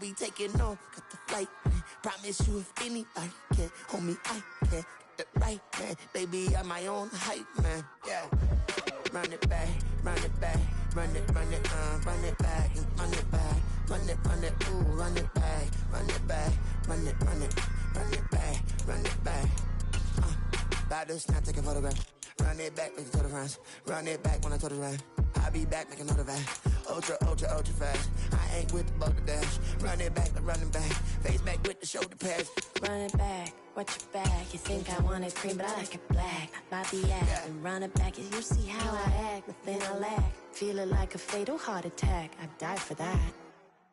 We taking off, got the flight, man. Promise you if anybody can, homie, I can. Get it right, man. Baby, I'm my own hype, man. Yeah. Run it back, run it back, run it back, run it back, run it back, ooh, run it back, run it back, run it back, run it back. About to snap, take a photograph. Run it back, make it to the friends. Run it back when I told the ride. I'll be back, make another van. Ultra, ultra, ultra fast. I ain't with the boulder dash. Run it back, running back. Face back with the shoulder pads. Run it back, watch your back. You think I want it cream, but I like it black. About the act, and run it back. As you see how I act, nothing I lack. Feel it like a fatal heart attack. I'd die for that.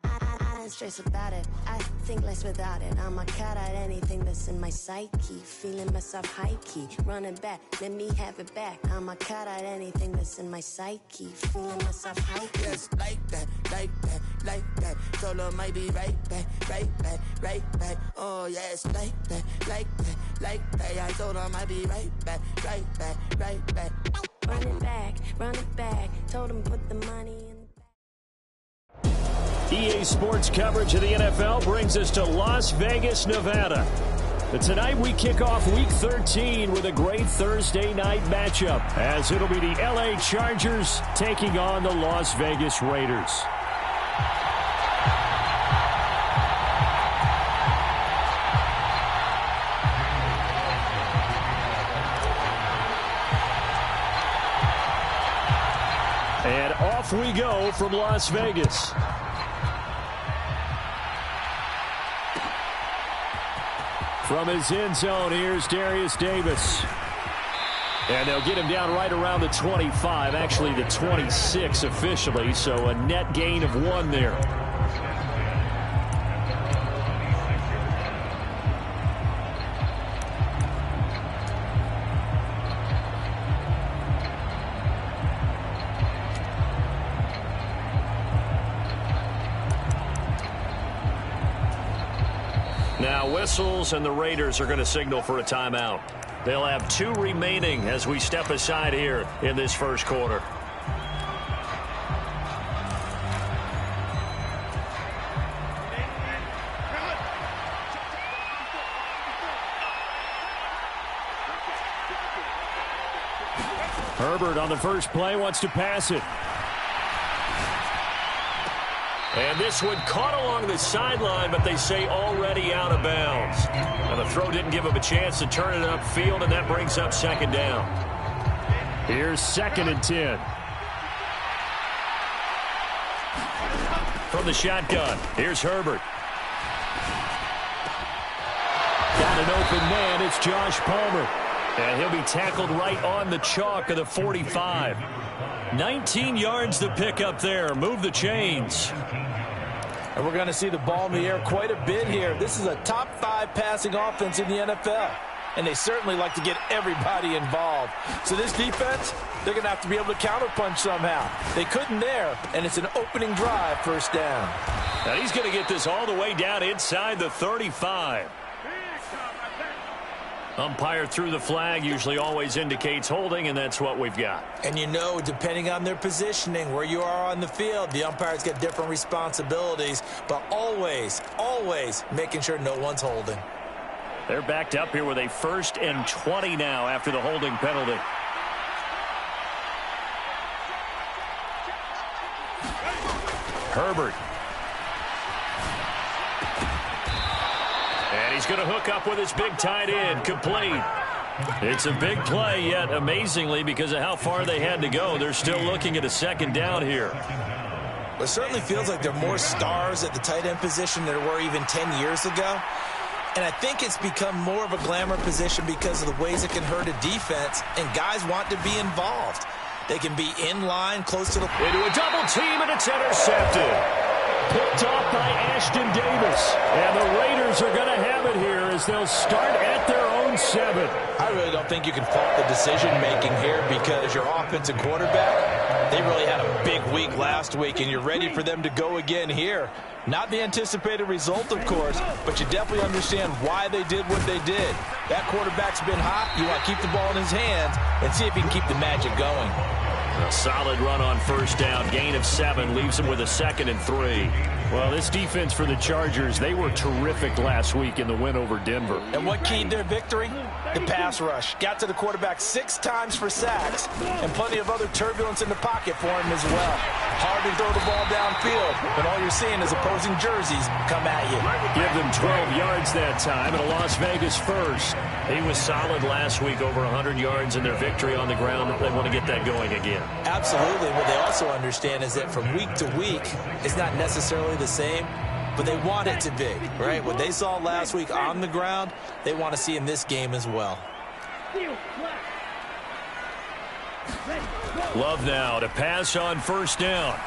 I ain't stressed about it. I think less without it. I'ma cut out anything that's in my psyche. Feeling myself high-key. Running back, let me have it back. I'ma cut out anything that's in my psyche. Feeling myself high-key. Yes, like that, like that, like that. Solo might be right back, right back, right back. Oh, yes, like that, like that, like that. I told her I might be right back, right back, right back. Run it back. Told him put the money in. EA Sports coverage of the NFL brings us to Las Vegas, Nevada. But tonight we kick off Week 13 with a great Thursday night matchup, as it'll be the LA Chargers taking on the Las Vegas Raiders. And off we go from Las Vegas. From his end zone, here's Darius Davis. And they'll get him down right around the 25, actually the 26 officially, so a net gain of 1 there. Now whistles, and the Raiders are going to signal for a timeout. They'll have 2 remaining as we step aside here in this first quarter. Herbert on the first play wants to pass it. And this one caught along the sideline, but they say already out of bounds. And the throw didn't give him a chance to turn it upfield, and that brings up second down. Here's 2nd and 10. From the shotgun, here's Herbert. Got an open man, it's Josh Palmer. And he'll be tackled right on the chalk of the 45. 19 yards to pick up there. Move the chains. And we're going to see the ball in the air quite a bit here. This is a top 5 passing offense in the NFL. And they certainly like to get everybody involved. So this defense, they're going to have to be able to counterpunch somehow. They couldn't there, and it's an opening drive, first down. And he's going to get this all the way down inside the 35. Umpire threw the flag, usually always indicates holding, and that's what we've got. And you know, depending on their positioning, where you are on the field, the umpire's got different responsibilities, but always, always making sure no one's holding. They're backed up here with a 1st and 20 now after the holding penalty. Herbert. And he's going to hook up with his big tight end, complete. It's a big play, yet amazingly, because of how far they had to go, they're still looking at a second down here. Well, it certainly feels like there are more stars at the tight end position than there were even 10 years ago. And I think it's become more of a glamour position because of the ways it can hurt a defense, and guys want to be involved. They can be in line, close to the... Into a double team, and it's intercepted. Picked off by Ashton Davis. And the Raiders are going to have it here as they'll start at their own 7. I really don't think you can fault the decision-making here because your offensive quarterback, they really had a big week last week, and you're ready for them to go again here. Not the anticipated result, of course, but you definitely understand why they did what they did. That quarterback's been hot. You want to keep the ball in his hands and see if he can keep the magic going. A solid run on first down. Gain of 7 leaves him with a 2nd and 3. Well, this defense for the Chargers, they were terrific last week in the win over Denver. And what keyed their victory? The pass rush. Got to the quarterback 6 times for sacks, and plenty of other turbulence in the pocket for him as well. Hard to throw the ball downfield, but all you're seeing is opposing jerseys come at you. Give them 12 yards that time, and a Las Vegas first. He was solid last week, over 100 yards in their victory on the ground. They want to get that going again. Absolutely. What they also understand is that from week to week, it's not necessarily the same, but they want it to be, right? What they saw last week on the ground, they want to see in this game as well. Love now to pass on first down.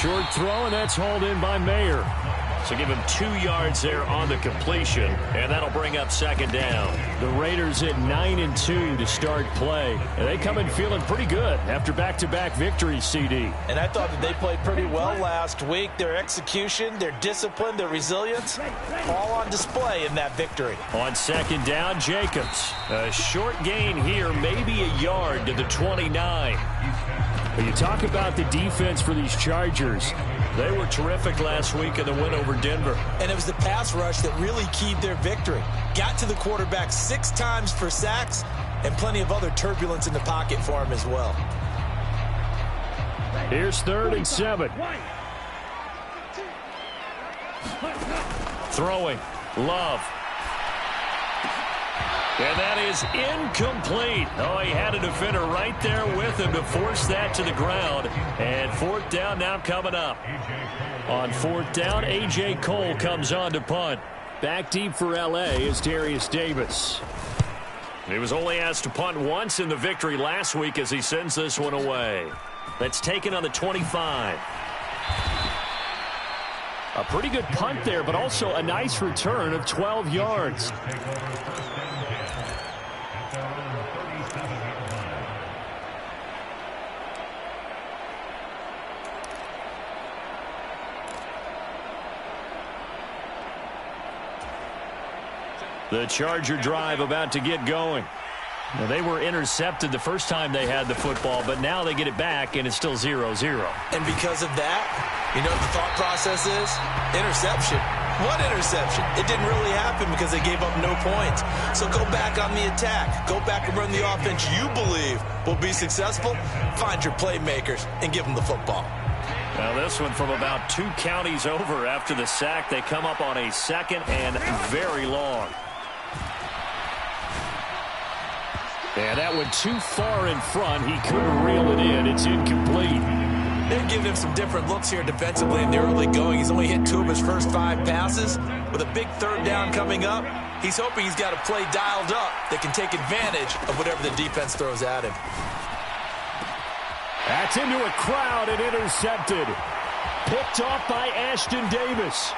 Short throw, and that's hauled in by Mayer. So give him 2 yards there on the completion, and that'll bring up second down. The Raiders at 9-2 to start play, and they come in feeling pretty good after back-to-back victories, CD. And I thought that they played pretty well last week. Their execution, their discipline, their resilience, all on display in that victory. On second down, Jacobs. A short gain here, maybe a yard to the 29. But you talk about the defense for these Chargers. They were terrific last week in the win over Denver. And it was the pass rush that really keyed their victory. Got to the quarterback 6 times for sacks, and plenty of other turbulence in the pocket for him as well. Here's 3rd and 7. Throwing. Love. And that is incomplete. Oh, he had a defender right there with him to force that to the ground. And 4th down now coming up. On 4th down, A.J. Cole comes on to punt. Back deep for L.A. is Darius Davis. He was only asked to punt once in the victory last week as he sends this one away. That's taken on the 25. A pretty good punt there, but also a nice return of 12 yards. The Charger drive about to get going. Now, they were intercepted the first time they had the football, but now they get it back, and it's still 0-0. And because of that, you know what the thought process is? Interception. What interception? It didn't really happen because they gave up no points. So go back on the attack. Go back and run the offense you believe will be successful. Find your playmakers and give them the football. Now, this one from about 2 counties over after the sack. They come up on a 2nd and very long. And that went too far in front. He couldn't reel it in. It's incomplete. They're giving him some different looks here defensively in the early going. He's only hit 2 of his first 5 passes. With a big 3rd down coming up, he's hoping he's got a play dialed up that can take advantage of whatever the defense throws at him. That's into a crowd and intercepted. Picked off by Ashton Davis.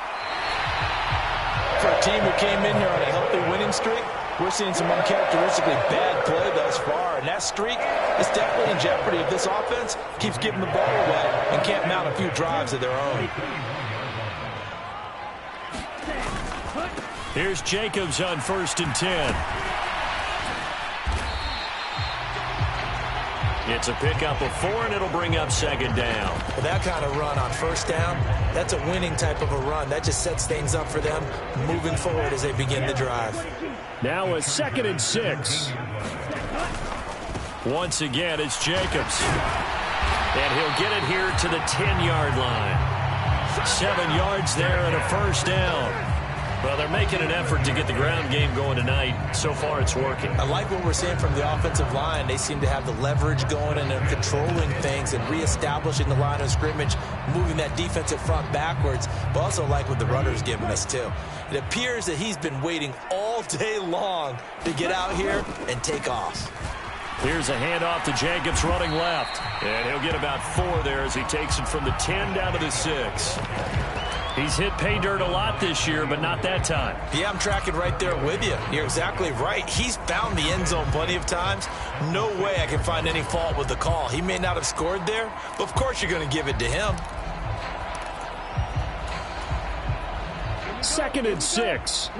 For a team who came in here on a healthy winning streak, we're seeing some uncharacteristically bad play thus far, and that streak is definitely in jeopardy if this offense keeps giving the ball away and can't mount a few drives of their own. Here's Jacobs on 1st and 10. It's a pickup of 4, and it'll bring up 2nd down. With that kind of run on 1st down, that's a winning type of a run. That just sets things up for them moving forward as they begin the drive. Now a 2nd and 6. Once again, it's Jacobs. And he'll get it here to the 10-yard line. 7 yards there and a 1st down. Well, they're making an effort to get the ground game going tonight. So far, it's working. I like what we're seeing from the offensive line. They seem to have the leverage going, and they're controlling things and reestablishing the line of scrimmage, moving that defensive front backwards. But also like what the runner's giving us, too. It appears that he's been waiting all day long to get out here and take off. Here's a handoff to Jacobs running left. And he'll get about 4 there as he takes it from the 10 down to the 6. He's hit pay dirt a lot this year, but not that time. Yeah, I'm tracking right there with you. You're exactly right. He's found the end zone plenty of times. No way I can find any fault with the call. He may not have scored there, but of course you're going to give it to him. 2nd and 6.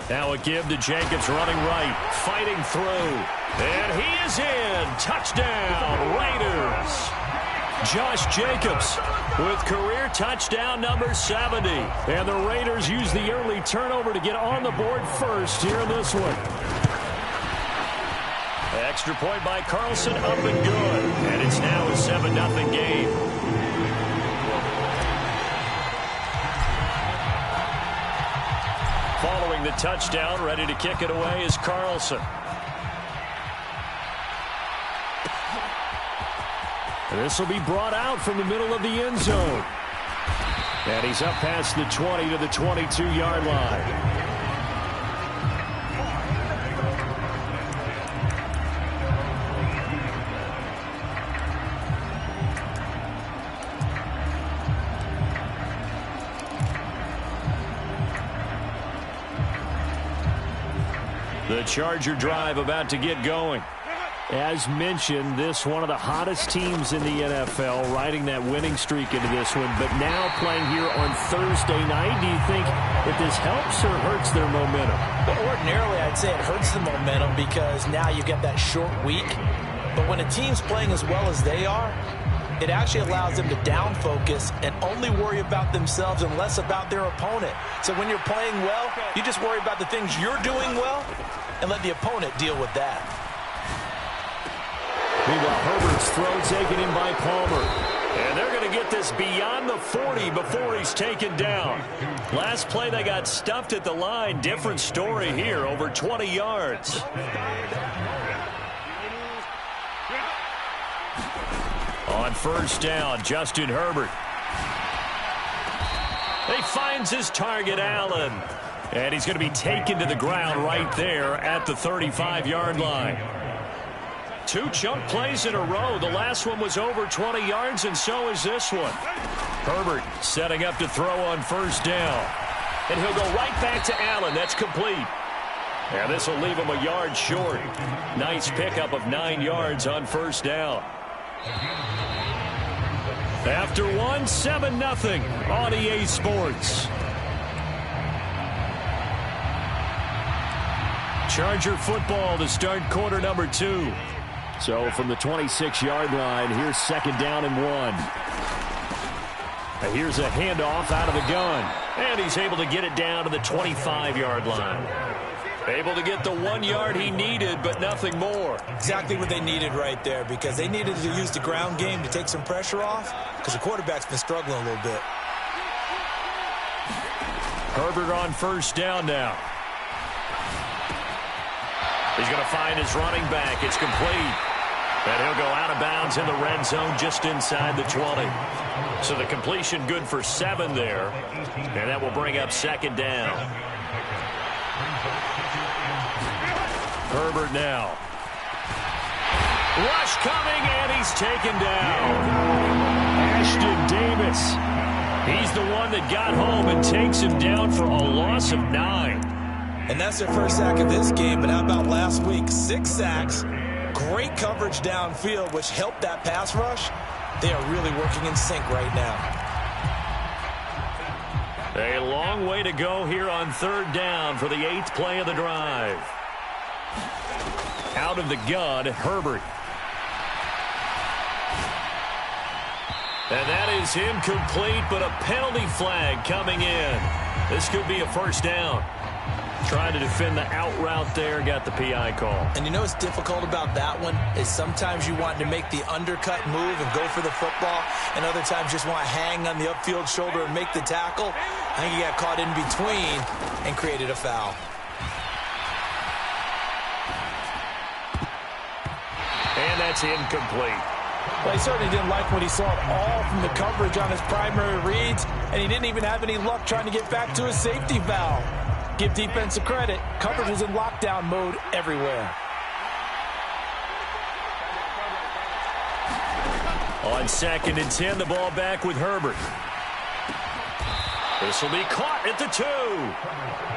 Now a give to Jacobs running right, fighting through. And he is in. Touchdown, Raiders. Josh Jacobs with career touchdown number 70. And the Raiders use the early turnover to get on the board first here in this one. Extra point by Carlson, up and good. And it's now a 7-0 game. Following the touchdown, ready to kick it away is Carlson. This will be brought out from the middle of the end zone. And he's up past the 20 to the 22-yard line. The Charger drive about to get going. As mentioned, this one of the hottest teams in the NFL, riding that winning streak into this one, but now playing here on Thursday night. Do you think that this helps or hurts their momentum? Well, ordinarily, I'd say it hurts the momentum because now you get that short week. But when a team's playing as well as they are, it actually allows them to down focus and only worry about themselves and less about their opponent. So when you're playing well, you just worry about the things you're doing well and let the opponent deal with that. Meanwhile, Herbert's throw taken in by Palmer. And they're going to get this beyond the 40 before he's taken down. Last play, they got stuffed at the line. Different story here, over 20 yards. On first down, Justin Herbert. He finds his target, Allen. And he's going to be taken to the ground right there at the 35-yard line. Two chunk plays in a row. The last one was over 20 yards, and so is this one. Herbert setting up to throw on first down. And he'll go right back to Allen. That's complete. And this will leave him a yard short. Nice pickup of 9 yards on first down. After one, 7-0 on EA Sports. Charger football to start quarter number 2. So from the 26-yard line, here's second down and 1. Here's a handoff out of the gun. And he's able to get it down to the 25-yard line. Able to get the 1 yard he needed, but nothing more. Exactly what they needed right there, because they needed to use the ground game to take some pressure off, because the quarterback's been struggling a little bit. Herbert on first down now. He's going to find his running back. It's complete. And he'll go out of bounds in the red zone just inside the 20. So the completion good for 7 there. And that will bring up second down. Herbert now. Rush coming, and he's taken down. Ashton Davis. He's the one that got home and takes him down for a loss of 9. And that's their first sack of this game. But how about last week? 6 sacks. Great coverage downfield, which helped that pass rush. They are really working in sync right now. A long way to go here on third down for the 8th play of the drive. Out of the gun, Herbert. And that is incomplete, but a penalty flag coming in. This could be a first down. Trying to defend the out route there, got the PI call. And you know what's difficult about that one is sometimes you want to make the undercut move and go for the football, and other times just want to hang on the upfield shoulder and make the tackle. I think he got caught in between and created a foul. And that's incomplete. Well, he certainly didn't like what he saw all from the coverage on his primary reads, and he didn't even have any luck trying to get back to his safety valve. Give defense a credit. Coverage was in lockdown mode everywhere. On second and 10, the ball back with Herbert. This will be caught at the 2.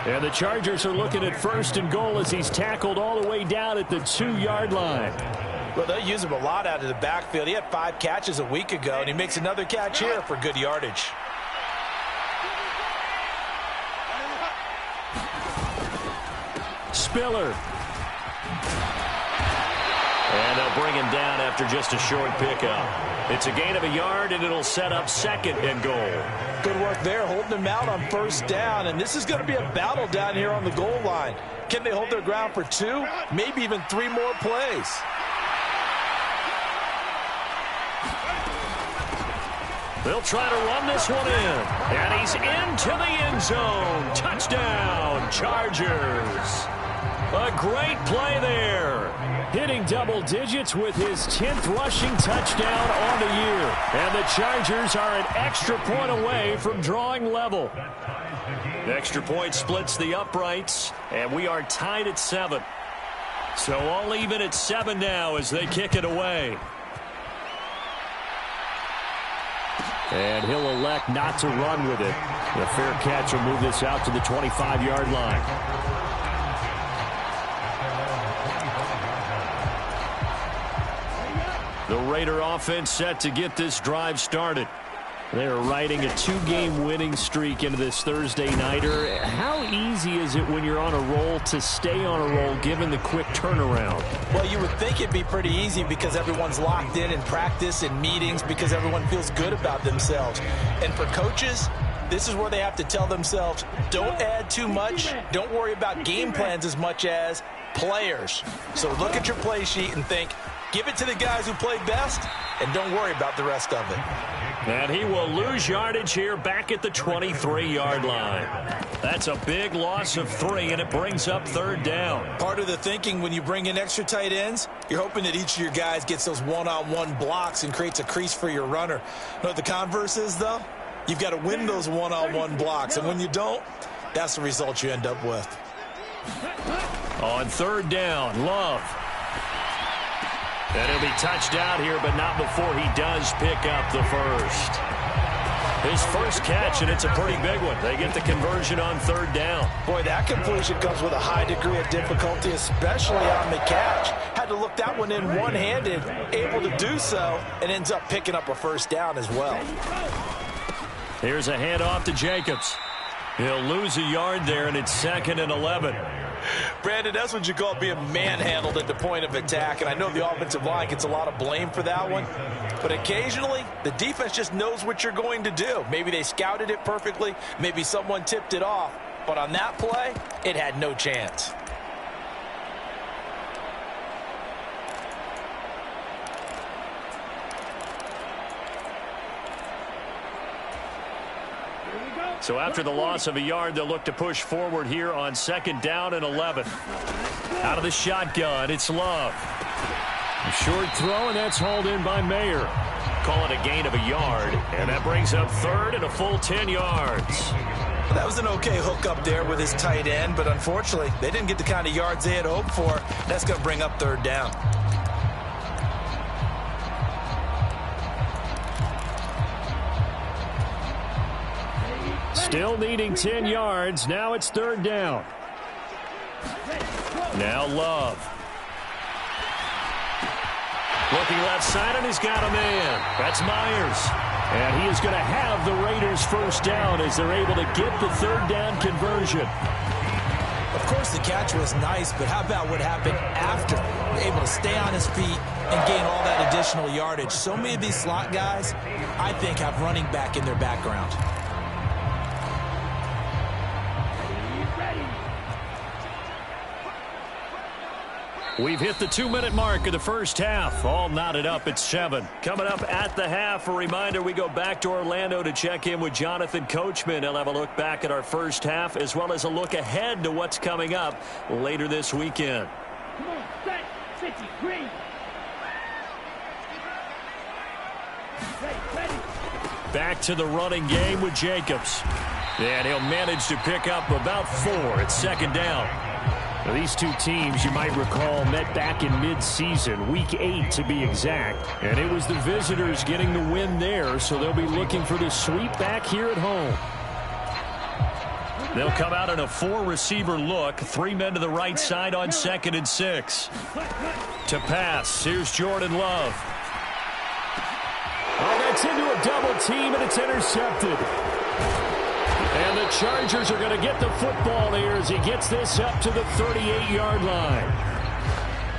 And the Chargers are looking at first and goal as he's tackled all the way down at the 2-yard line. Well, they use him a lot out of the backfield. He had 5 catches a week ago, and he makes another catch here for good yardage. Spiller. And they'll bring him down after just a short pickup. It's a gain of a yard, and it'll set up 2nd and goal. Good work there, holding him out on 1st down. And this is going to be a battle down here on the goal line. Can they hold their ground for 2, maybe even 3 more plays? They'll try to run this one in. And he's into the end zone. Touchdown, Chargers. A great play there. Hitting double digits with his 10th rushing touchdown on the year. And the Chargers are an extra point away from drawing level. The extra point splits the uprights, and we are tied at 7. So all even at 7 now as they kick it away. And he'll elect not to run with it. The fair catch will move this out to the 25-yard line. The Raider offense set to get this drive started. They are riding a 2-game winning streak into this Thursday nighter. How easy is it when you're on a roll to stay on a roll given the quick turnaround? Well, you would think it'd be pretty easy because everyone's locked in practice and meetings because everyone feels good about themselves. And for coaches, this is where they have to tell themselves, don't add too much. Don't worry about game plans as much as players. So look at your play sheet and think, give it to the guys who play best and don't worry about the rest of it. And he will lose yardage here back at the 23-yard line. That's a big loss of 3, and it brings up 3rd down. Part of the thinking when you bring in extra tight ends, you're hoping that each of your guys gets those one-on-one blocks and creates a crease for your runner. You know what the converse is, though? You've got to win those one-on-one blocks, and when you don't, that's the result you end up with. On 3rd down, Love. And he'll be touched out here, but not before he does pick up the first. His first catch, and it's a pretty big one. They get the conversion on 3rd down. Boy, that completion comes with a high degree of difficulty, especially on the catch. Had to look that one in one-handed, able to do so, and ends up picking up a 1st down as well. Here's a handoff to Jacobs. He'll lose a yard there, and it's 2nd and 11. Brandon, that's what you call being manhandled at the point of attack, and I know the offensive line gets a lot of blame for that one, but occasionally the defense just knows what you're going to do. Maybe they scouted it perfectly, maybe someone tipped it off, but on that play, it had no chance. So after the loss of a yard, they'll look to push forward here on 2nd down and 11. Out of the shotgun, it's Love. A short throw, and that's hauled in by Mayer. Call it a gain of a yard, and that brings up 3rd and a full 10 yards. That was an okay hook up there with his tight end, but unfortunately, they didn't get the kind of yards they had hoped for. That's going to bring up 3rd down. Still needing 10 yards. Now it's 3rd down. Now Love. Looking left side, and he's got a man. That's Myers. And he is going to have the Raiders' 1st down as they're able to get the 3rd down conversion. Of course, the catch was nice, but how about what happened after? Able to stay on his feet and gain all that additional yardage. So many of these slot guys, I think, have running back in their background. We've hit the 2-minute mark of the first half. All knotted up at 7. Coming up at the half, a reminder, we go back to Orlando to check in with Jonathan Coachman. He'll have a look back at our first half as well as a look ahead to what's coming up later this weekend. Come on, set, 50, green. Ready. Back to the running game with Jacobs. And he'll manage to pick up about 4 at 2nd down. Now, these two teams, you might recall, met back in mid-season, week 8 to be exact. And it was the visitors getting the win there, so they'll be looking for the sweep back here at home. They'll come out in a 4-receiver look, 3 men to the right side on 2nd and 6. To pass, here's Jordan Love. Oh, that's into a double team, and it's intercepted. And the Chargers are going to get the football here as he gets this up to the 38-yard line.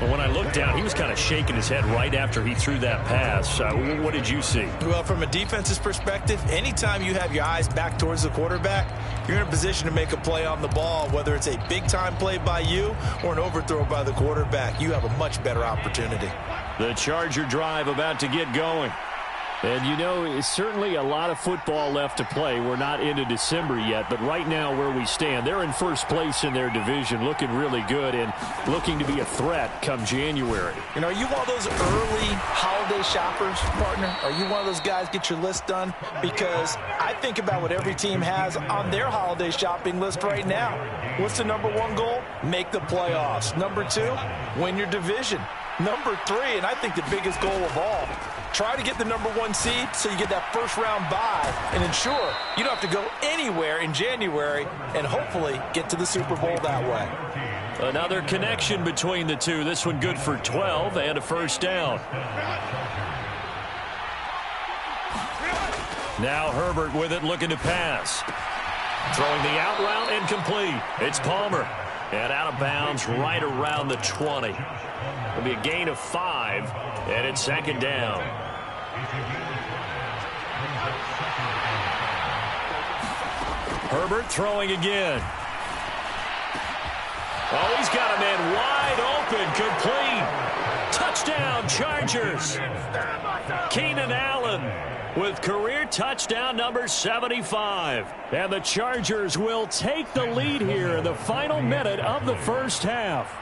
Well, when I looked down, he was kind of shaking his head right after he threw that pass. What did you see? Well, from a defense's perspective, anytime you have your eyes back towards the quarterback, you're in a position to make a play on the ball, whether it's a big-time play by you or an overthrow by the quarterback. You have a much better opportunity. The Charger drive about to get going. And, you know, it's certainly a lot of football left to play. We're not into December yet, but right now where we stand, they're in first place in their division, looking really good and looking to be a threat come January. You know, are you one of those early holiday shoppers, partner? Are you one of those guys get your list done? Because I think about what every team has on their holiday shopping list right now. What's the number one goal? Make the playoffs. Number two, win your division. Number three, and I think the biggest goal of all, try to get the number one seed so you get that first round bye and ensure you don't have to go anywhere in January and hopefully get to the Super Bowl that way. Another connection between the two. This one good for 12 and a first down. Now Herbert with it, looking to pass. Throwing the out route and complete. It's Palmer. And out of bounds right around the 20. It'll be a gain of 5, and it's second down. Herbert throwing again. Oh, he's got a man wide open, complete. Touchdown, Chargers. Keenan Allen with career touchdown number 75. And the Chargers will take the lead here in the final minute of the first half.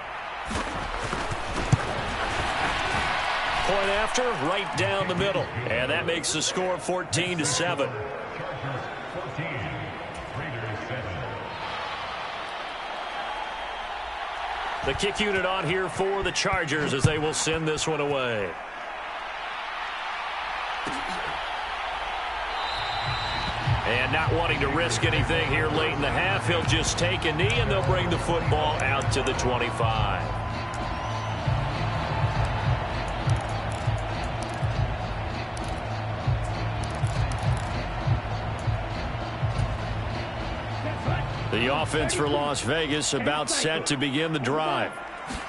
Point after, right down the middle. And that makes the score 14-7. The kick unit on here for the Chargers as they will send this one away. And not wanting to risk anything here late in the half, he'll just take a knee and they'll bring the football out to the 25. The offense for Las Vegas about set to begin the drive.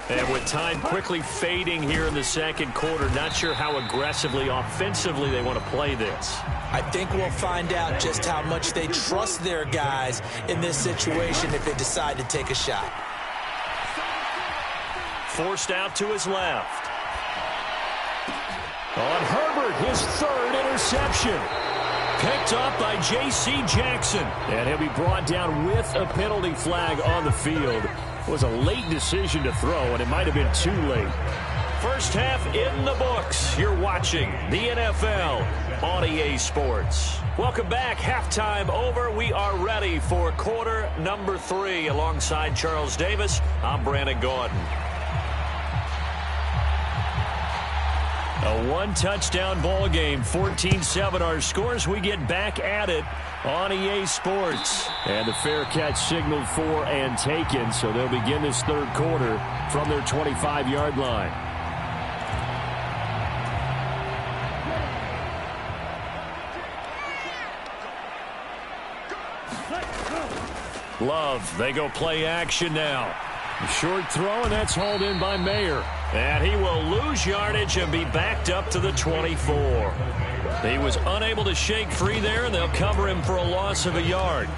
And with time quickly fading here in the second quarter, not sure how aggressively, offensively they want to play this. I think we'll find out just how much they trust their guys in this situation if they decide to take a shot. Forced out to his left. On Herbert, his third interception. Picked up by J.C. Jackson. And he'll be brought down with a penalty flag on the field. It was a late decision to throw, and it might have been too late. First half in the books. You're watching the NFL on EA Sports. Welcome back. Halftime over. We are ready for quarter number 3. Alongside Charles Davis, I'm Brandon Gordon. A one-touchdown ball game, 14-7 our scores. We get back at it on EA Sports. And the fair catch signaled for and taken, so they'll begin this third quarter from their 25-yard line. Love, they go play action now. Short throw, and that's hauled in by Mayer. And he will lose yardage and be backed up to the 24. He was unable to shake free there, and they'll cover him for a loss of a yard.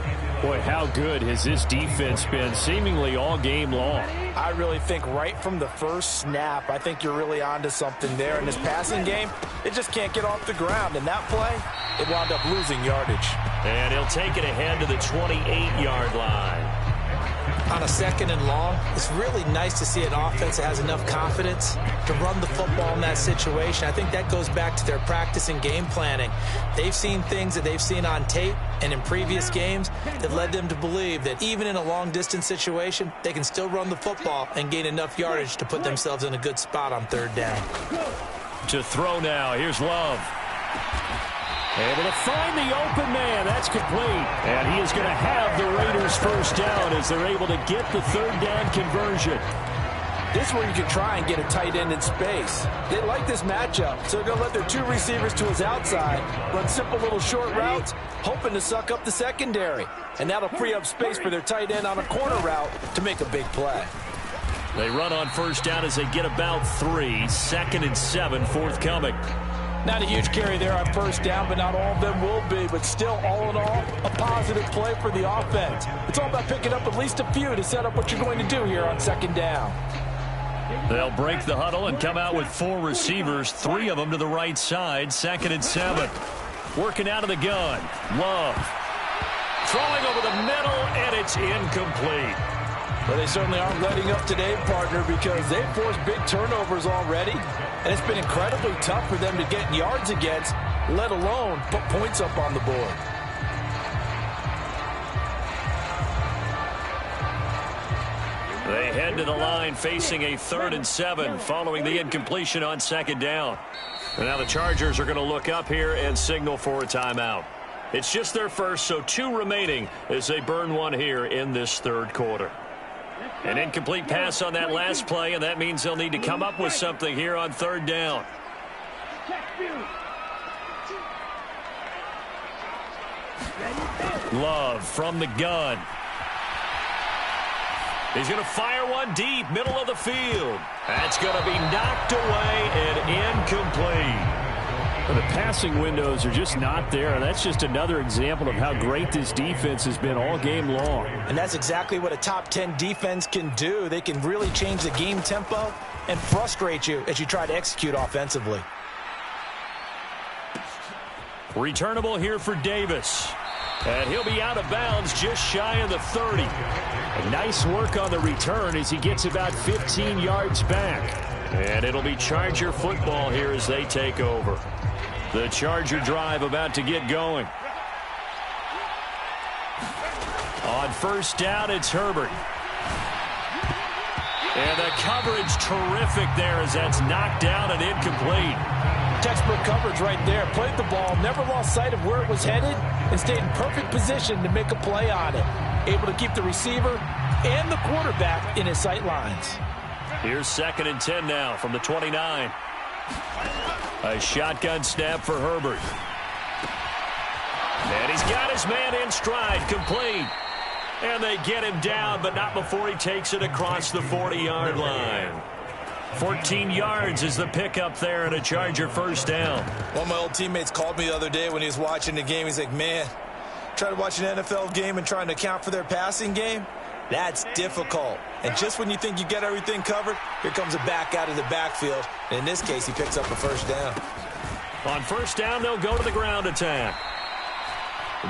Boy, how good has this defense been seemingly all game long? I really think right from the first snap, I think you're really onto something there. In this passing game, it just can't get off the ground. And that play, it wound up losing yardage. And he'll take it ahead to the 28-yard line. On a second and long, it's really nice to see an offense that has enough confidence to run the football in that situation. I think that goes back to their practice and game planning. They've seen things that they've seen on tape and in previous games that led them to believe that even in a long-distance situation, they can still run the football and gain enough yardage to put themselves in a good spot on third down. To throw now, here's Love. Able to find the open man. That's complete. And he is going to have the Raiders first down as they're able to get the third down conversion. This is where you can try and get a tight end in space. They like this matchup, so they're going to let their two receivers to his outside run simple little short routes, hoping to suck up the secondary. And that'll free up space for their tight end on a corner route to make a big play. They run on first down as they get about 3. 2nd and 7 forthcoming. Not a huge carry there on first down, but not all of them will be. But still, all in all, a positive play for the offense. It's all about picking up at least a few to set up what you're going to do here on 2nd down. They'll break the huddle and come out with 4 receivers, 3 of them to the right side. 2nd and 7. Working out of the gun. Love. Throwing over the middle, and it's incomplete. Well, they certainly aren't letting up today, partner, because they've forced big turnovers already. And it's been incredibly tough for them to get yards against, let alone put points up on the board. They head to the line facing a 3rd and 7 following the incompletion on 2nd down. And now the Chargers are going to look up here and signal for a timeout. It's just their first, so 2 remaining as they burn one here in this 3rd quarter. An incomplete pass on that last play, and that means they'll need to come up with something here on 3rd down. Love from the gun. He's going to fire one deep, middle of the field. That's going to be knocked away and incomplete. The passing windows are just not there, and that's just another example of how great this defense has been all game long. And that's exactly what a top 10 defense can do. They can really change the game tempo and frustrate you as you try to execute offensively. Returnable here for Davis. And he'll be out of bounds just shy of the 30. And nice work on the return as he gets about 15 yards back. And it'll be Charger football here as they take over. The Charger drive about to get going. On first down, it's Herbert. And the coverage terrific there as that's knocked down and incomplete. Textbook coverage right there. Played the ball, never lost sight of where it was headed, and stayed in perfect position to make a play on it. Able to keep the receiver and the quarterback in his sight lines. Here's 2nd and 10 now from the 29. A shotgun snap for Herbert. And he's got his man in stride, complete. And they get him down, but not before he takes it across the 40-yard line. 14 yards is the pickup there and a Charger first down. One of my old teammates called me the other day when he was watching the game. He's like, man, trying to watch an NFL game and trying to account for their passing game? That's difficult. And just when you think you get everything covered, here comes a back out of the backfield. And in this case, he picks up a first down. On first down, they'll go to the ground attack.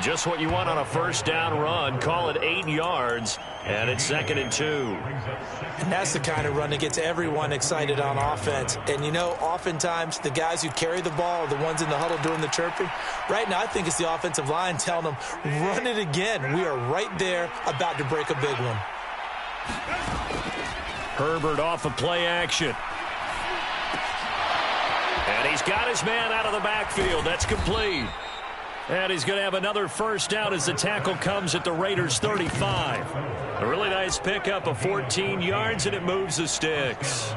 Just what you want on a first down run. Call it 8 yards, and it's 2nd and 2. And that's the kind of run that gets everyone excited on offense. And, you know, oftentimes the guys who carry the ball are the ones in the huddle doing the chirping. Right now, I think it's the offensive line telling them, run it again. We are right there about to break a big one. Herbert off of play action. And he's got his man out of the backfield. That's complete. And he's going to have another first down as the tackle comes at the Raiders' 35. A really nice pickup of 14 yards, and it moves the sticks.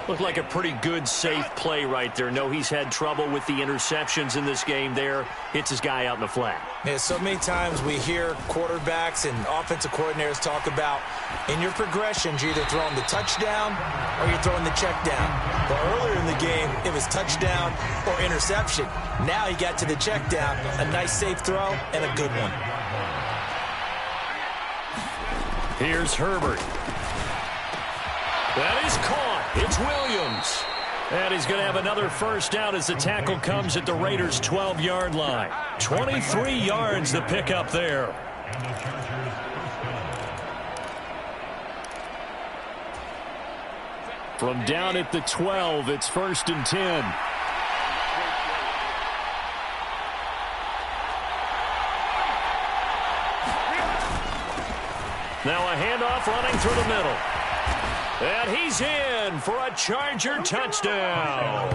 Looked like a pretty good, safe play right there. No, he's had trouble with the interceptions in this game there. Hits his guy out in the flat. Yeah, so many times we hear quarterbacks and offensive coordinators talk about in your progressions, you're either throwing the touchdown or you're throwing the check down. But earlier in the game, it was touchdown or interception. Now he got to the check down, a nice safe throw, and a good one. Here's Herbert. That is caught. It's Williams. And he's going to have another first down as the tackle comes at the Raiders' 12-yard line. 23 yards the pickup there. From down at the 12, it's 1st and 10. Now a handoff running through the middle. And he's in for a Charger touchdown.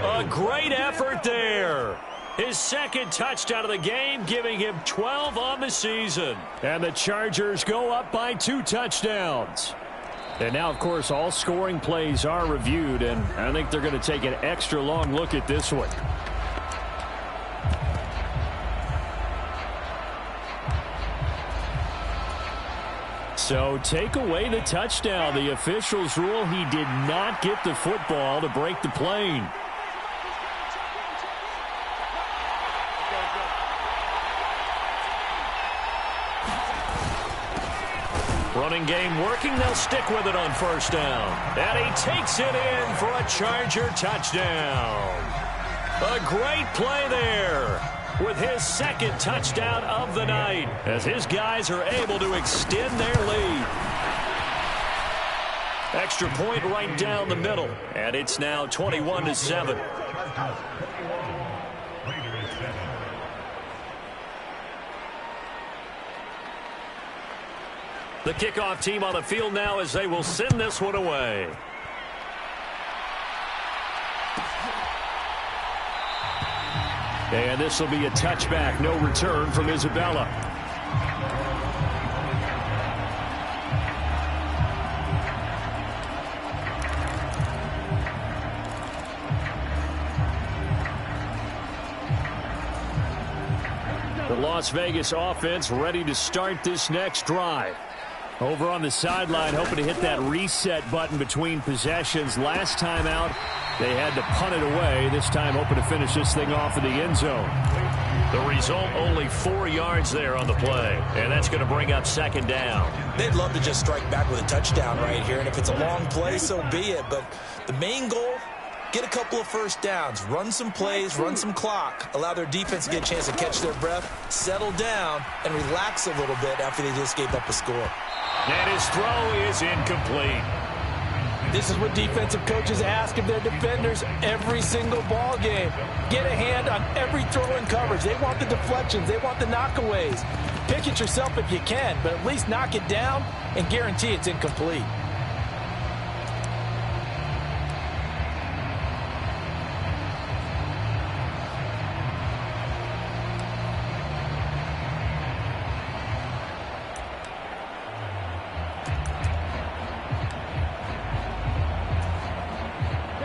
A great effort there. His 2nd touchdown of the game, giving him 12 on the season. And the Chargers go up by 2 touchdowns. And now, of course, all scoring plays are reviewed, and I think they're going to take an extra long look at this one. So take away the touchdown. The officials rule he did not get the football to break the plane. Running game working. They'll stick with it on first down. And he takes it in for a Charger touchdown. A great play there with his second touchdown of the night as his guys are able to extend their lead. Extra point right down the middle. And it's now 21-7. The kickoff team on the field now as they will send this one away. And this will be a touchback. No return from Isabella. The Las Vegas offense ready to start this next drive. Over on the sideline, hoping to hit that reset button between possessions. Last time out, they had to punt it away. This time, hoping to finish this thing off in the end zone. The result, only 4 yards there on the play. And that's going to bring up second down. They'd love to just strike back with a touchdown right here. And if it's a long play, so be it. But the main goal, get a couple of first downs, run some plays, run some clock, allow their defense to get a chance to catch their breath, settle down, and relax a little bit after they just gave up a score. And his throw is incomplete. This is what defensive coaches ask of their defenders every single ball game. Get a hand on every throw in coverage. They want the deflections. They want the knockaways. Pick it yourself if you can, but at least knock it down and guarantee it's incomplete.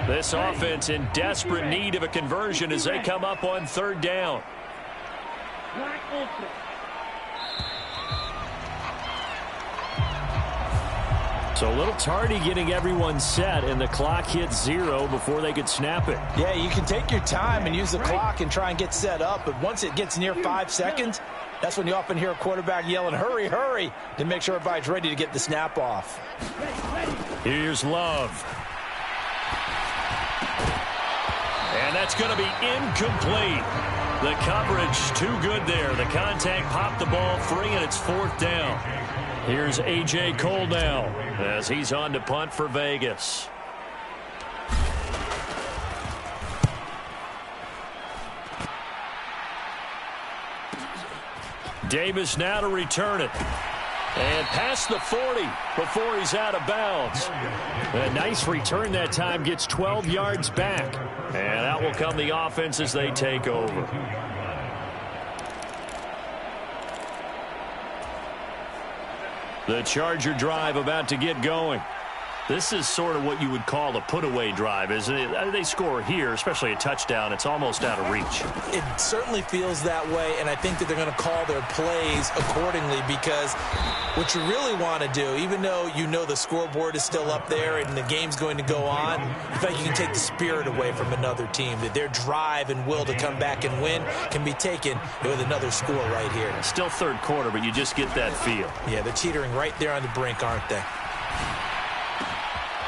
This offense in desperate need of a conversion as they come up on third down. So a little tardy getting everyone set, and the clock hits 0 before they could snap it. Yeah, you can take your time and use the clock and try and get set up, but once it gets near 5 seconds, that's when you often hear a quarterback yelling, hurry, hurry, to make sure everybody's ready to get the snap off. Here's Love. And that's going to be incomplete. The coverage too good there. The contact popped the ball free, and it's fourth down. Here's A.J. Cole now as he's on to punt for Vegas. Davis now to return it. And past the 40 before he's out of bounds. A nice return that time, gets 12 yards back. And out will come the offense as they take over. The Charger drive about to get going. This is sort of what you would call a put-away drive, isn't it? They score here, especially a touchdown. It's almost out of reach. It certainly feels that way, and I think that they're going to call their plays accordingly because what you really want to do, even though you know the scoreboard is still up there and the game's going to go on, in fact, you can take the spirit away from another team, that their drive and will to come back and win can be taken with another score right here. Still third quarter, but you just get that feel. Yeah, they're teetering right there on the brink, aren't they?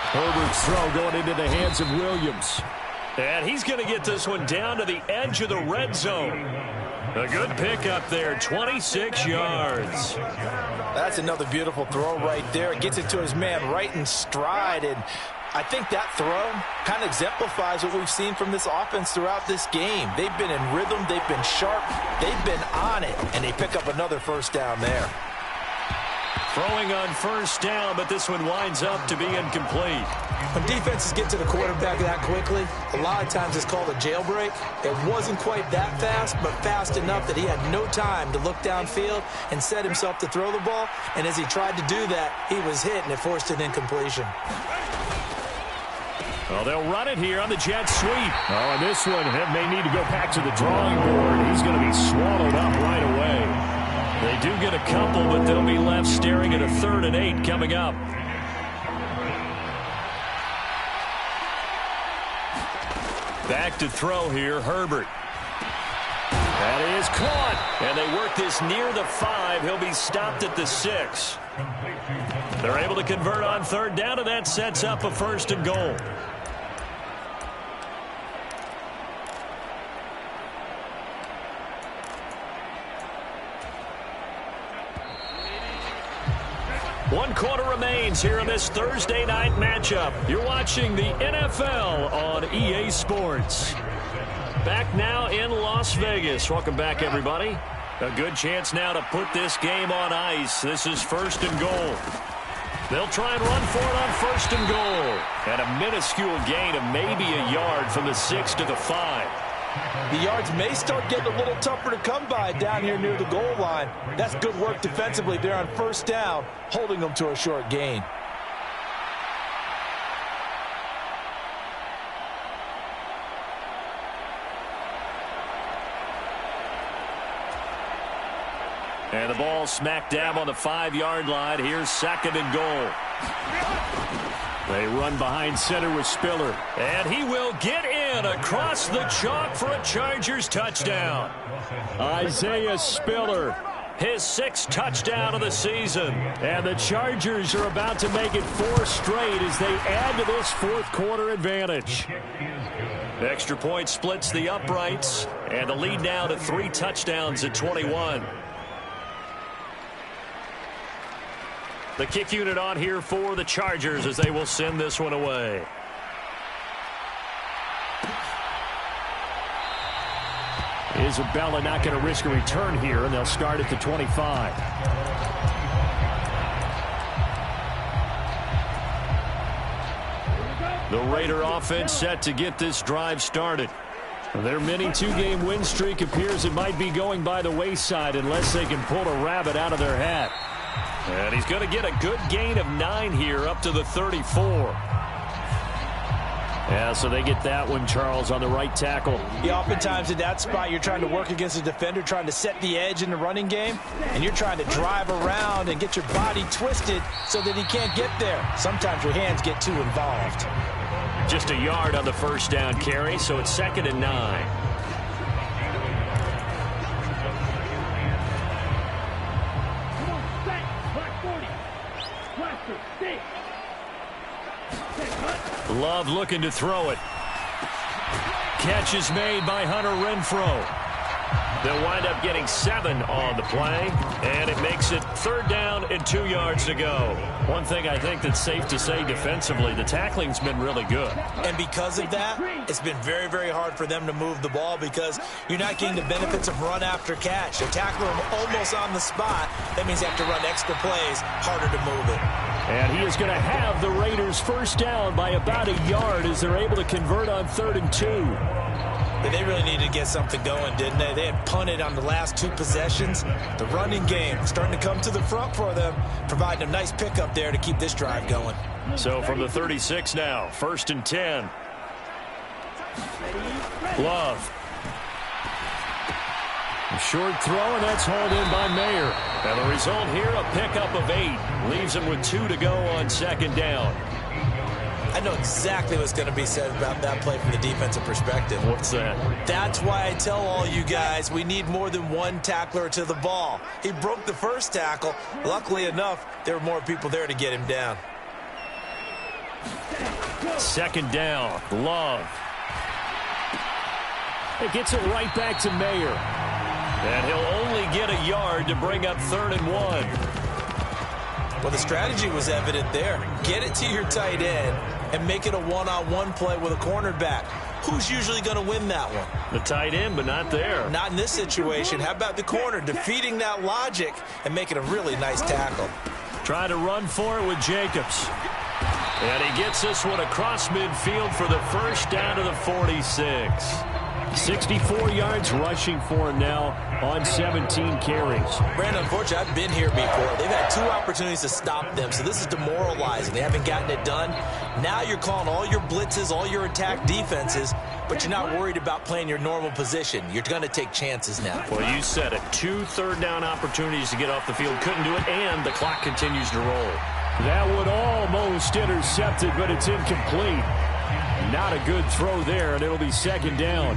Herbert's throw going into the hands of Williams. And he's going to get this one down to the edge of the red zone. A good pickup there, 26 yards. That's another beautiful throw right there. It gets it to his man right in stride. And I think that throw kind of exemplifies what we've seen from this offense throughout this game. They've been in rhythm. They've been sharp. They've been on it. And they pick up another first down there. Throwing on first down, but this one winds up to be incomplete. When defenses get to the quarterback that quickly, a lot of times it's called a jailbreak. It wasn't quite that fast, but fast enough that he had no time to look downfield and set himself to throw the ball. And as he tried to do that, he was hit, and it forced an incompletion. Well, they'll run it here on the jet sweep. Oh, and this one may need to go back to the drawing board. He's going to be swallowed up right away. They do get a couple, but they'll be left staring at a 3rd and 8 coming up. Back to throw here, Herbert. That is caught. And they work this near the 5. He'll be stopped at the 6. They're able to convert on 3rd down, and that sets up a 1st and goal. One quarter remains here in this Thursday night matchup. You're watching the NFL on EA Sports. Back now in Las Vegas. Welcome back, everybody. A good chance now to put this game on ice. This is 1st and goal. They'll try and run for it on 1st and goal. And a minuscule gain of maybe a yard from the 6 to the 5. The yards may start getting a little tougher to come by down here near the goal line. That's good work defensively there on 1st down, holding them to a short gain. And the ball smack dab on the 5-yard line. Here's 2nd and goal. They run behind center with Spiller. And he will get in across the chalk for a Chargers touchdown. Isaiah Spiller, his 6th touchdown of the season. And the Chargers are about to make it 4 straight as they add to this 4th quarter advantage. Extra point splits the uprights. And the lead now to 3 touchdowns at 21. The kick unit on here for the Chargers as they will send this one away. Isabella not going to risk a return here, and they'll start at the 25. The Raider offense set to get this drive started. Their mini 2-game win streak appears it might be going by the wayside unless they can pull a rabbit out of their hat. And he's going to get a good gain of 9 here up to the 34. Yeah, so they get that one, Charles, on the right tackle. Yeah, oftentimes in that spot, you're trying to work against a defender, trying to set the edge in the running game, and you're trying to drive around and get your body twisted so that he can't get there. Sometimes your hands get too involved. Just a yard on the 1st down carry, so it's 2nd and 9. Love looking to throw it. Catch is made by Hunter Renfrow. They'll wind up getting 7 on the play, and it makes it 3rd down and 2 yards to go. One thing I think that's safe to say defensively, the tackling's been really good. And because of that, it's been very, very hard for them to move the ball because you're not getting the benefits of run after catch. They tackle them almost on the spot. That means they have to run extra plays, harder to move it. And he is going to have the Raiders 1st down by about a yard as they're able to convert on 3rd and 2. But they really needed to get something going, didn't they? They had punted on the last 2 possessions. The running game starting to come to the front for them, providing a nice pickup there to keep this drive going. So from the 36 now, 1st and 10. Love. A short throw, and that's hauled in by Mayer. And the result here, a pickup of 8. Leaves him with 2 to go on 2nd down. I know exactly what's going to be said about that play from the defensive perspective. What's that? That's why I tell all you guys we need more than one tackler to the ball. He broke the 1st tackle. Luckily enough, there were more people there to get him down. 2nd down. Love. It gets it right back to Mayer. And he'll only get a yard to bring up 3rd and 1. Well, the strategy was evident there. Get it to your tight end and make it a one-on-one play with a cornerback. Who's usually going to win that one? The tight end, but not there. Not in this situation. How about the corner defeating that logic and making a really nice tackle? Try to run for it with Jacobs. And he gets this one across midfield for the 1st down to the 46. 64 yards rushing for him now on 17 carries. Brandon, unfortunately, I've been here before. They've had 2 opportunities to stop them, so this is demoralizing. They haven't gotten it done. Now you're calling all your blitzes, all your attack defenses, but you're not worried about playing your normal position. You're going to take chances now. Well, you said it. 2 third-down opportunities to get off the field. Couldn't do it, and the clock continues to roll. That one almost intercepted, but it's incomplete. Not a good throw there, and it'll be second down.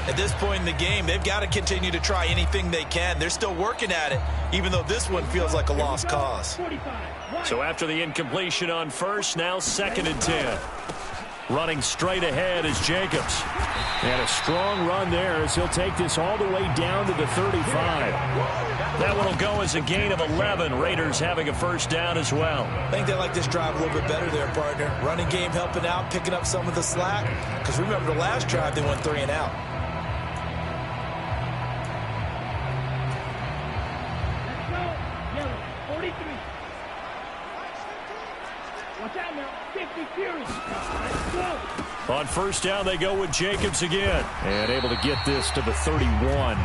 At this point in the game, they've got to continue to try anything they can. They're still working at it, even though this one feels like a lost cause. So after the incompletion on first, now 2nd and 10. Running straight ahead is Jacobs. And a strong run there as he'll take this all the way down to the 35. That one will go as a gain of 11. Raiders having a first down as well. I think they like this drive a little bit better there, partner. Running game helping out, picking up some of the slack. Because remember, the last drive, they went 3 and out. On first down, they go with Jacobs again. And able to get this to the 31.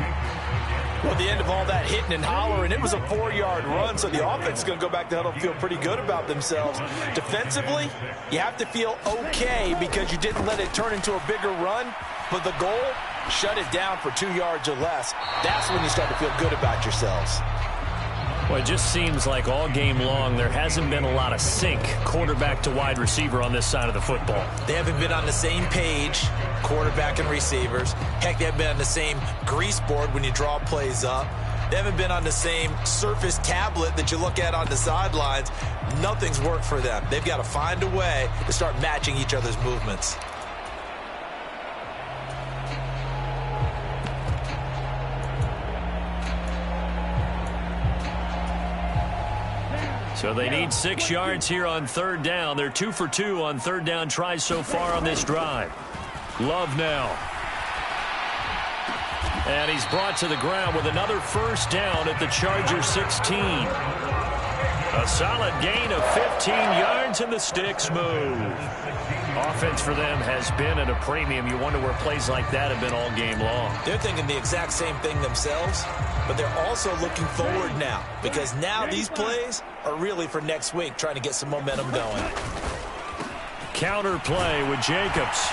Well, at the end of all that hitting and hollering, it was a 4-yard run, so the offense is going to go back to huddle and feel pretty good about themselves. Defensively, you have to feel okay because you didn't let it turn into a bigger run, but the goal, shut it down for 2 yards or less. That's when you start to feel good about yourselves. Well, it just seems like all game long there hasn't been a lot of sync quarterback to wide receiver on this side of the football. They haven't been on the same page, quarterback and receivers. Heck, they haven't been on the same grease board when you draw plays up. They haven't been on the same Surface tablet that you look at on the sidelines. Nothing's worked for them. They've got to find a way to start matching each other's movements. So they need 6 yards here on third down. They're 2 for 2 on third down tries so far on this drive. Love now. And he's brought to the ground with another first down at the Charger 16. A solid gain of 15 yards and the sticks move. Offense for them has been at a premium. You wonder where plays like that have been all game long. They're thinking the exact same thing themselves, but they're also looking forward now because now these plays are really for next week, trying to get some momentum going. Counter play with Jacobs.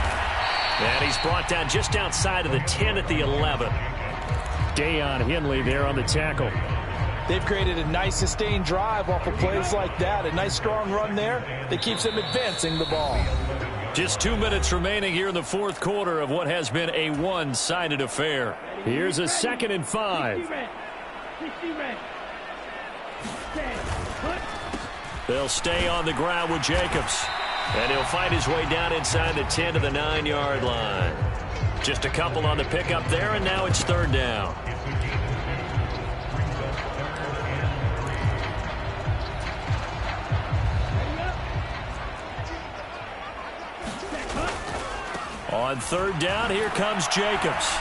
And he's brought down just outside of the 10 at the 11. Dayon Henley there on the tackle. They've created a nice sustained drive off of plays like that. A nice strong run there that keeps them advancing the ball. Just 2 minutes remaining here in the fourth quarter of what has been a one-sided affair. Here's a 2nd and 5. They'll stay on the ground with Jacobs. And he'll fight his way down inside the 10 to the 9-yard line. Just a couple on the pickup there, and now it's third down. On third down, here comes Jacobs.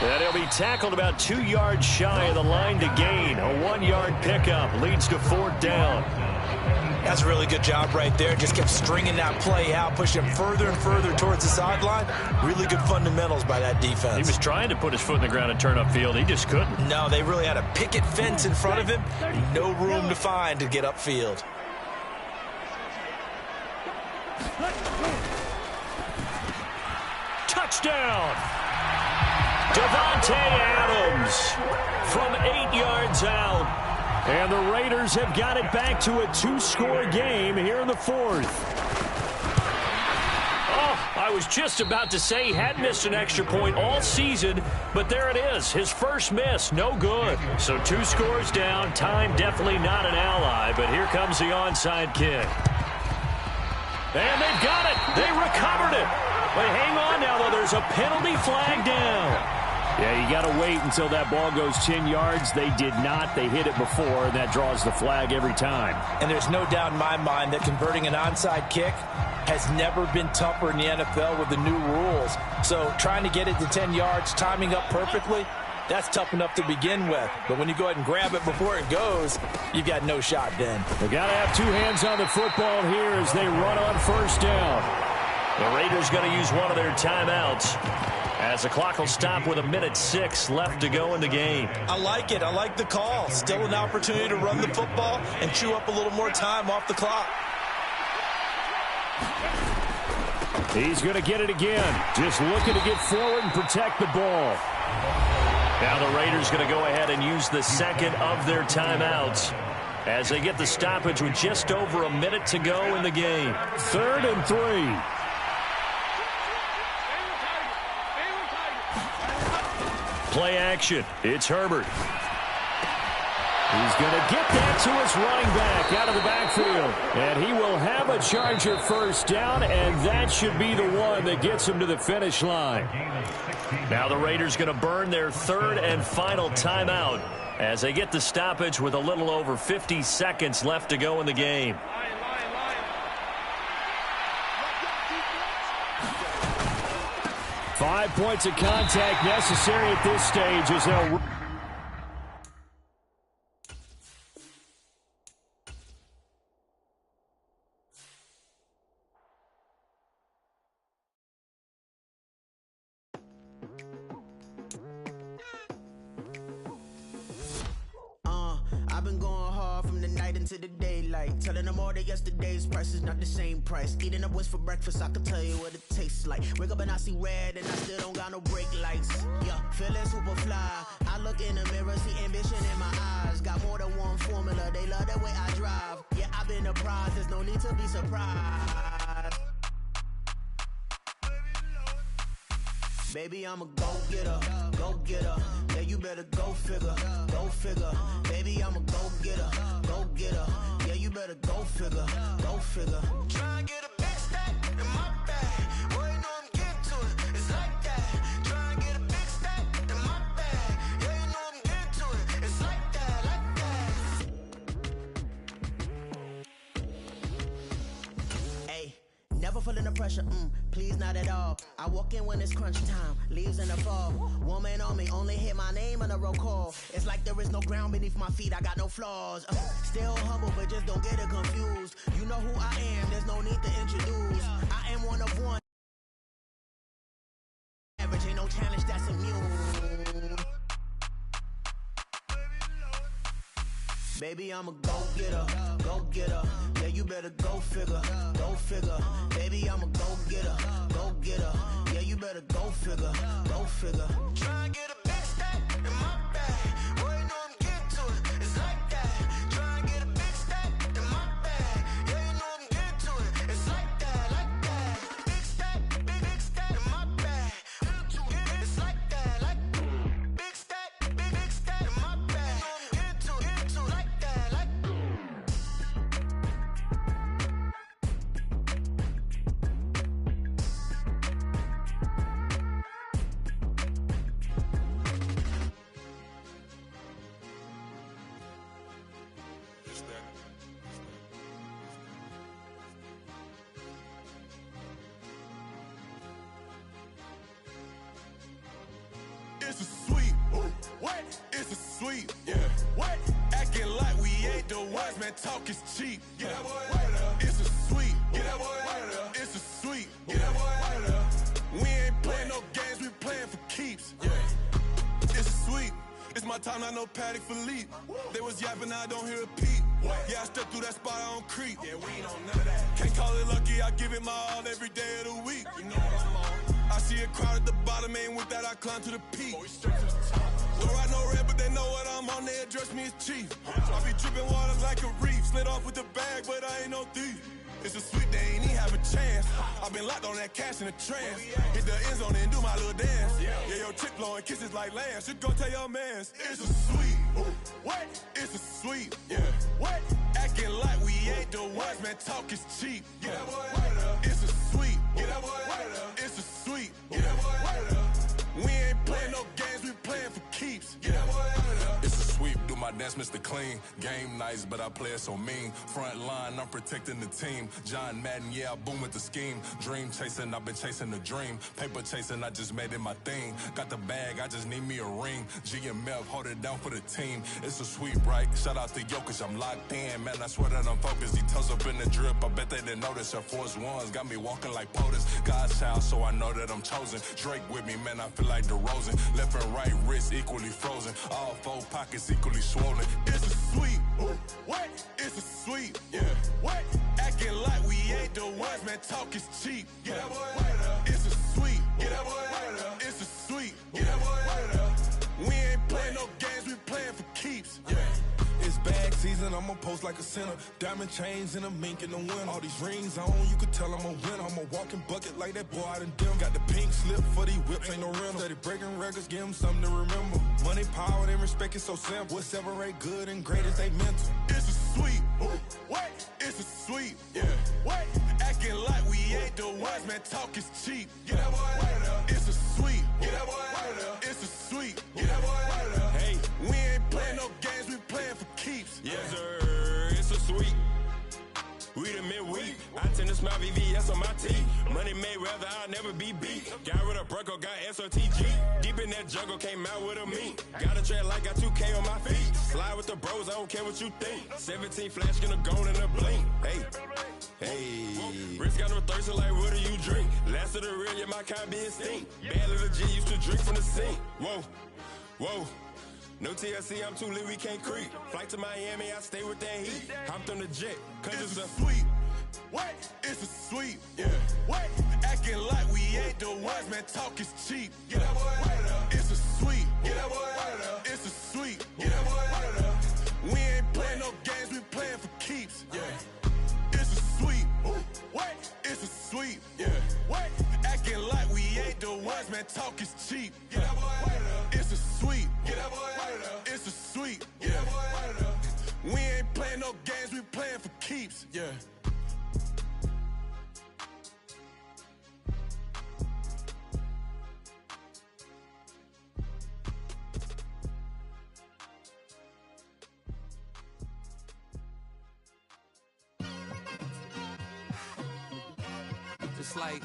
And he'll be tackled about 2 yards shy of the line to gain. A 1-yard pickup leads to fourth down. That's a really good job right there. Just kept stringing that play out, pushing him further and further towards the sideline. Really good fundamentals by that defense. He was trying to put his foot in the ground and turn upfield. He just couldn't. No, they really had a picket fence in front of him. No room to find to get upfield. Touchdown! Davante Adams from 8 yards out. And the Raiders have got it back to a 2-score game here in the fourth. Oh, I was just about to say he hadn't missed an extra point all season, but there it is. His first miss, no good. So 2 scores down, time definitely not an ally, but here comes the onside kick. And they've got it. They recovered it. But hang on now, though. There's a penalty flag down. Yeah, you got to wait until that ball goes 10 yards. They did not. They hit it before, and that draws the flag every time. And there's no doubt in my mind that converting an onside kick has never been tougher in the NFL with the new rules. So trying to get it to 10 yards, timing up perfectly, that's tough enough to begin with. But when you go ahead and grab it before it goes, you've got no shot then. They got to have 2 hands on the football here as they run on first down. The Raiders going to use one of their timeouts as the clock will stop with 1:06 left to go in the game. I like it. I like the call. Still an opportunity to run the football and chew up a little more time off the clock. He's going to get it again. Just looking to get forward and protect the ball. Now the Raiders going to go ahead and use the second of their timeouts as they get the stoppage with just over a minute to go in the game. 3rd and 3. Play action. It's Herbert. He's going to get that to his running back out of the backfield. And he will have a Charger first down, and that should be the one that gets him to the finish line. Now the Raiders going to burn their 3rd and final timeout as they get the stoppage with a little over 50 seconds left to go in the game. 5 points of contact necessary at this stage as they'll... I've been going hard from the night into the daylight, telling them all that yesterday's price is not the same price. Eating up what's for breakfast, I can tell you what it tastes like. Wake up and I see red and I still don't got no brake lights. Yeah, feeling super fly. I look in the mirror, see ambition in my eyes. Got more than one formula, they love the way I drive. Yeah, I've been apprised, there's no need to be surprised. Baby, I'm a go-getter, go-getter. Yeah, you better go figure, go figure. Baby, I'm a go-getter, go-getter. Yeah, you better go figure, go figure. Try and get a big stack in my bag. Boy, you know I'm getting to it, it's like that. Try and get a big stack in my bag. Yeah, you know I'm getting to it, it's like that, like that. Hey, never feeling the pressure, please not at all. I walk in when it's crunch time, leaves in the fall. Woman on me, only hit my name on a roll call. It's like there is no ground beneath my feet, I got no flaws. Still humble, but just don't get it confused. You know who I am, there's no need to introduce. I am one of one. Average ain't no challenge that's immune. Baby, I'm a go-getter, go-getter. Yeah, you better go figure, go figure. Baby, I'm a go-getter, go-getter. Yeah, you better go figure, go figure. Try and get a big stack in my bag. Boy, you know I'm getting to it, it's like that. Try and get a big stack in my bag. Yeah, you know I'm getting to it, it's like that, like that. Big stack in my bag. It's like that, like big stack in my bag. Into like that, like. It's a sweet, what? It's a sweet, yeah. What? Acting like we ain't the ones, man. Talk is cheap. Get that boy out of there. It's a sweet, get that boy out of there. It's a sweet, get that boy out of there. We ain't playing no games, we playing for keeps. Yeah. It's a sweet. It's my time, not no Paddock Philippe. They was yapping, I don't hear a peep. Yeah, I stepped through that spot, I don't creep. Yeah, we ain't on none of that. Can't call it lucky, I give it my all every day of the week. You know what I'm on. I see a crowd at the bottom, and with that I climb to the peak. Don't ride no red, but they know what I'm on, they address me as chief. I be dripping water like a reef, slid off with the bag, but I ain't no thief. It's a sweet, they ain't even have a chance. I been locked on that cash in a trance. Hit the end zone and do my little dance. Yeah, your chick blowing kisses like lambs. You go tell your mans. It's a sweet. What? It's a sweet. Yeah. What? Acting like we ain't the ones, man. Talk is cheap. Get that boy out of there. It's a sweet. Get that boy out of there. It's a sweet. Get that boy out of there. We ain't playing no games, we playing for keeps. Get that boy out of there. It's a sweep, do my dance Mr. Clean. Game nice, but I play it so mean. Front line, I'm protecting the team. John Madden, yeah, I boom with the scheme. Dream chasing, I've been chasing the dream. Paper chasing, I just made it my thing. Got the bag, I just need me a ring. G and Mel, hold it down for the team. It's a sweet, right? Shout out to Jokic, I'm locked in. Man, I swear that I'm focused. He toes up in the drip, I bet they didn't notice. Air Force Ones got me walking like POTUS. God's child, so I know that I'm chosen. Drake with me, man, I feel like DeRozan. Left and right wrist equally frozen. All four pockets equally swollen. It's a sweep. What? It's a sweep. Yeah. What? Acting like we ain't the ones, man. Talk is cheap. Get that boy out of there. It's a sweep. Get that boy out of there. It's a sweep. Get that boy out of there. We ain't playing no games, we playing for keeps. Yeah. It's bag season, I'ma post like a sinner. Diamond chains and a mink in the winter. All these rings on, you could tell I'm a winner. I'm a walking bucket like that boy out in Denver. Got the pink slip for these whips, ain't no rental. Steady breaking records, give them something to remember. Money, power, and respect is so simple. What separate good and great is they mental. It's a sweep. What? It's a sweep. Yeah. What? Acting like we ain't the ones, man. Talk is cheap. Get that boy out of there. It's a sweep. Get that boy out of there. It's a sweep. Get that boy out of there. Hey, we ain't playing no games, we playing for keeps. Yes, sir. It's a sweep. We the midweek. I tend to smile VVS on my teeth. Money made rather I'll never be beat. Got rid of Bronco, got SOTG. Deep in that jungle, came out with a meat. Got a tread like got 2K on my feet. Slide with the bros, I don't care what you think. 17 flash gonna go in a blink. Hey, hey. Wrist got no thirsty like what do you drink? Last of the real, yeah, my kind be extinct. Bad little G used to drink from the sink. Whoa, whoa. No TLC, I'm too lit, we can't creep. Flight to Miami, I stay with that heat. Hopped on the jet, cause it's a sweep. What? It's a sweep. Yeah. What? Acting like we ain't the ones, man. Talk is cheap. Get that boy out of there. It's a sweep. Get that boy out of there. It's a sweep. Get that boy out of there. We ain't playing no games, we playing for keeps. Yeah. It's a sweep. What? It's a sweep. Yeah. What? Acting like we ain't the ones, man. Talk is cheap. Get that boy out of there. It's a sweep. Get that boy out of there. It's a sweep. Get that boy out of there. We ain't playing no games, we playing for keeps. Yeah. It's like,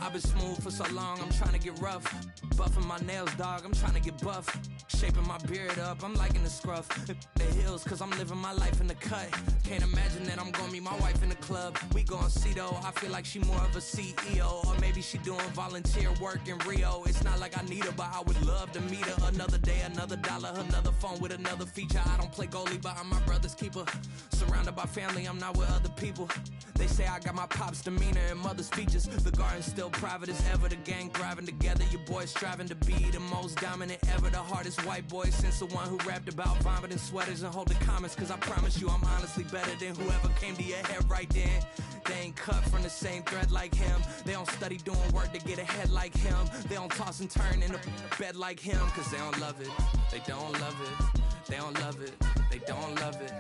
I've been smooth for so long, I'm trying to get rough. Buffing my nails, dog, I'm trying to get buff. Shaping my beard up, I'm liking the scruff. The hills, cause I'm living my life in the cut. Can't imagine that I'm gonna meet my wife in the club. We gon' see though, I feel like she more of a CEO. Or maybe she doing volunteer work in Rio. It's not like I need her, but I would love to meet her. Another day, another dollar, another phone with another feature. I don't play goalie, but I'm my brother's keeper. Surrounded by family, I'm not with other people. They say I got my pop's demeanor and mother's features. The garden's still private as ever. The gang thriving together. Your boys striving to be the most dominant ever. The hardest white boy since the one who rapped about vomiting sweaters and holding comments. Cause I promise you I'm honestly better than whoever came to your head right then. They ain't cut from the same thread like him. They don't study doing work to get ahead like him. They don't toss and turn in the bed like him. Cause they don't love it. They don't love it. They don't love it. They don't love it.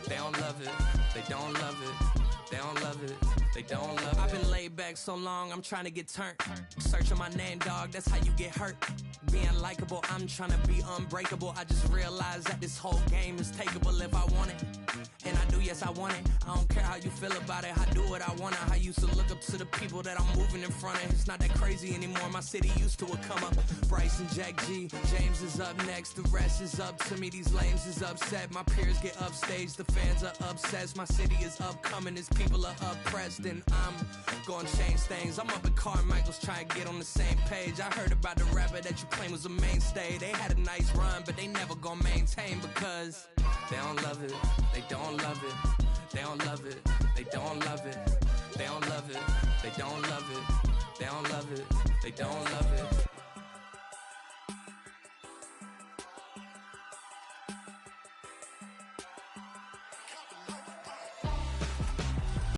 They don't love it. They don't love it. They don't love it, they don't love it. I've been laid back so long, I'm trying to get turned. Searching my name, dog, that's how you get hurt. Being likable, I'm trying to be unbreakable. I just realized that this whole game is takeable if I want it. And I do, yes, I want it. I don't care how you feel about it, I do what I want. I used to look up to the people that I'm moving in front of. It's not that crazy anymore, my city used to come up. Bryce and Jack G, James is up next. The rest is up to me, these lames is upset. My peers get upstaged, the fans are obsessed. My city is upcoming, its people are oppressed. And I'm gonna change things. I'm up at Carmichael's trying to get on the same page. I heard about the rapper that you claim was a mainstay. They had a nice run, but they never gonna maintain because they don't love it, they don't love it, they don't love it, they don't love it, they don't love it, they don't love it, they don't love it, they don't love it.